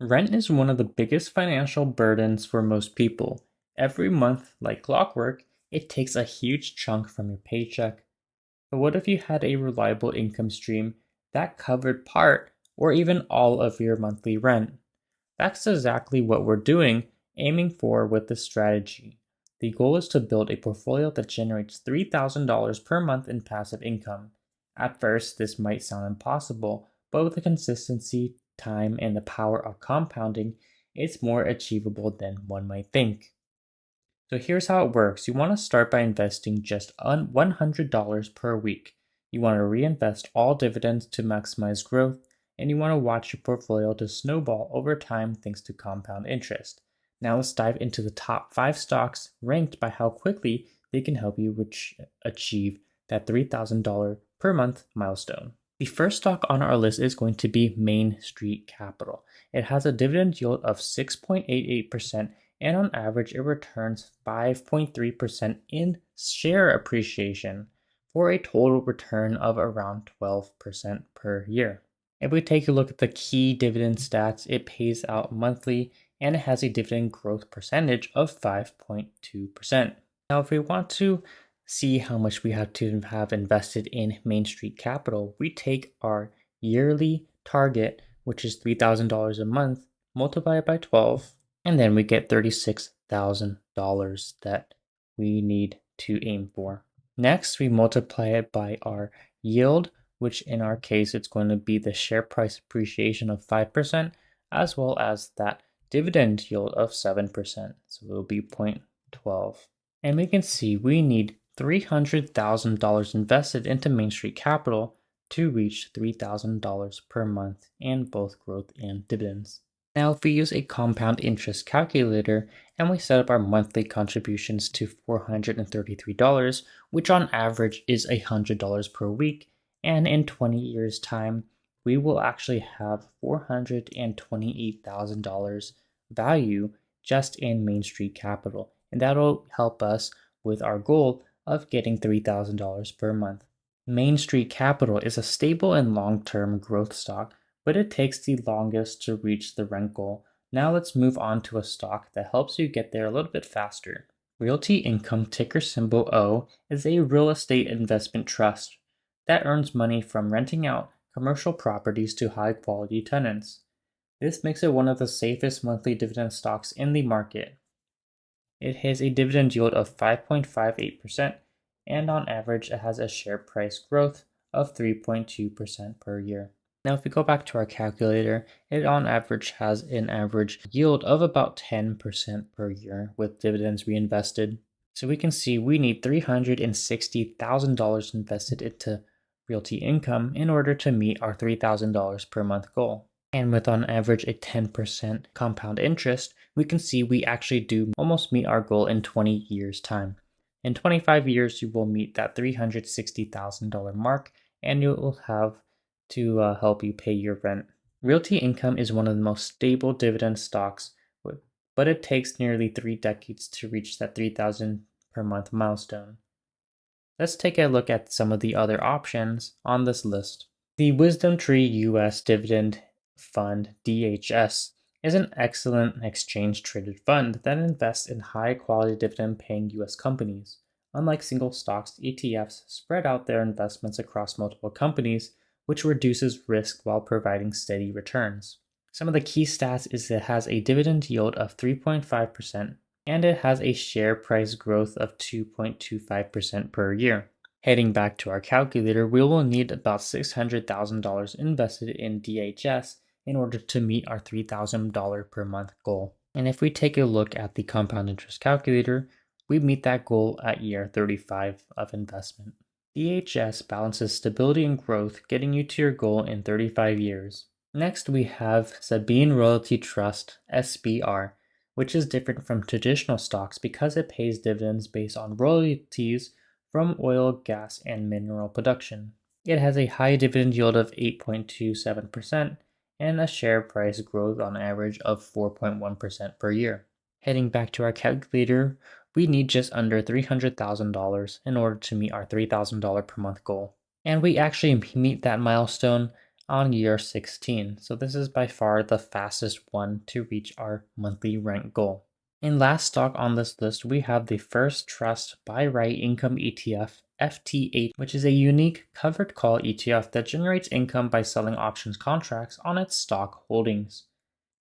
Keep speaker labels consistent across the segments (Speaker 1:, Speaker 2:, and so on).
Speaker 1: Rent is one of the biggest financial burdens for most people. Every month, like clockwork, it takes a huge chunk from your paycheck. But what if you had a reliable income stream that covered part or even all of your monthly rent? That's exactly what we're doing, aiming for with this strategy. The goal is to build a portfolio that generates $3,000 per month in passive income. At first, this might sound impossible, but with the consistency, time, and the power of compounding, it's more achievable than one might think. So here's how it works. You want to start by investing just $100 per week. You want to reinvest all dividends to maximize growth, and you want to watch your portfolio to snowball over time thanks to compound interest. Now let's dive into the top 5 stocks ranked by how quickly they can help you achieve that $3,000 per month milestone. The first stock on our list is going to be Main Street Capital. It has a dividend yield of 6.88%, and on average it returns 5.3% in share appreciation for a total return of around 12% per year. If we take a look at the key dividend stats, it pays out monthly and it has a dividend growth percentage of 5.2%. Now, if we want to see how much we have to have invested in Main Street Capital, we take our yearly target, which is $3,000 a month, multiply it by 12, and then we get $36,000 that we need to aim for. Next, we multiply it by our yield, which in our case, it's going to be the share price appreciation of 5%, as well as that dividend yield of 7%. So it'll be 0.12. And we can see we need $300,000 invested into Main Street Capital to reach $3,000 per month in both growth and dividends. Now, if we use a compound interest calculator and we set up our monthly contributions to $433, which on average is $100 per week, and in 20 years' time, we will actually have $428,000 value just in Main Street Capital, and that'll help us with our goal of getting $3,000 per month. Main Street Capital is a stable and long-term growth stock, but it takes the longest to reach the rent goal. Now let's move on to a stock that helps you get there a little bit faster. Realty Income, ticker symbol O, is a real estate investment trust that earns money from renting out commercial properties to high-quality tenants. This makes it one of the safest monthly dividend stocks in the market. It has a dividend yield of 5.58%, and on average it has a share price growth of 3.2% per year. Now, if we go back to our calculator, it on average has an average yield of about 10% per year with dividends reinvested. So we can see we need $360,000 invested into Realty Income in order to meet our $3,000 per month goal. And with on average a 10% compound interest, we can see we actually do almost meet our goal in 20 years' time. In 25 years, you will meet that $360,000 mark, and you will have to help you pay your rent. Realty Income is one of the most stable dividend stocks, but it takes nearly 3 decades to reach that $3,000 per month milestone. Let's take a look at some of the other options on this list. The Wisdom Tree US Dividend Fund, DHS, is an excellent exchange-traded fund that invests in high-quality dividend-paying US companies. Unlike single stocks, ETFs spread out their investments across multiple companies, which reduces risk while providing steady returns. Some of the key stats is it has a dividend yield of 3.5%, and it has a share price growth of 2.25% per year. Heading back to our calculator, we will need about $600,000 invested in DHS in order to meet our $3,000 per month goal. And if we take a look at the compound interest calculator, we meet that goal at year 35 of investment. DHS balances stability and growth, getting you to your goal in 35 years. Next, we have Sabine Royalty Trust, SBR, which is different from traditional stocks because it pays dividends based on royalties from oil, gas, and mineral production. It has a high dividend yield of 8.27% and a share price growth on average of 4.1% per year. Heading back to our calculator, we need just under $300,000 in order to meet our $3,000 per month goal. And we actually meet that milestone on year 16. So this is by far the fastest one to reach our monthly rent goal. And last stock on this list, we have the First Trust Buy Right Income ETF, FT8, which is a unique covered call ETF that generates income by selling options contracts on its stock holdings.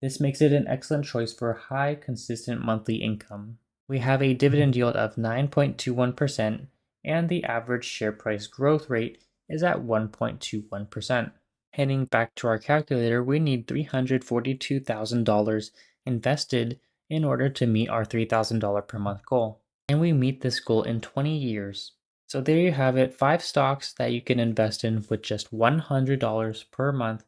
Speaker 1: This makes it an excellent choice for high, consistent monthly income. We have a dividend yield of 9.21%, and the average share price growth rate is at 1.21%. Heading back to our calculator, we need $342,000 invested in order to meet our $3,000 per month goal. And we meet this goal in 20 years. So there you have it, 5 stocks that you can invest in with just $100 per month,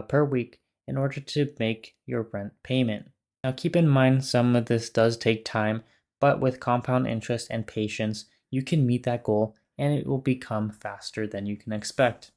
Speaker 1: per week, in order to make your rent payment. Now keep in mind some of this does take time, but with compound interest and patience, you can meet that goal and it will become faster than you can expect.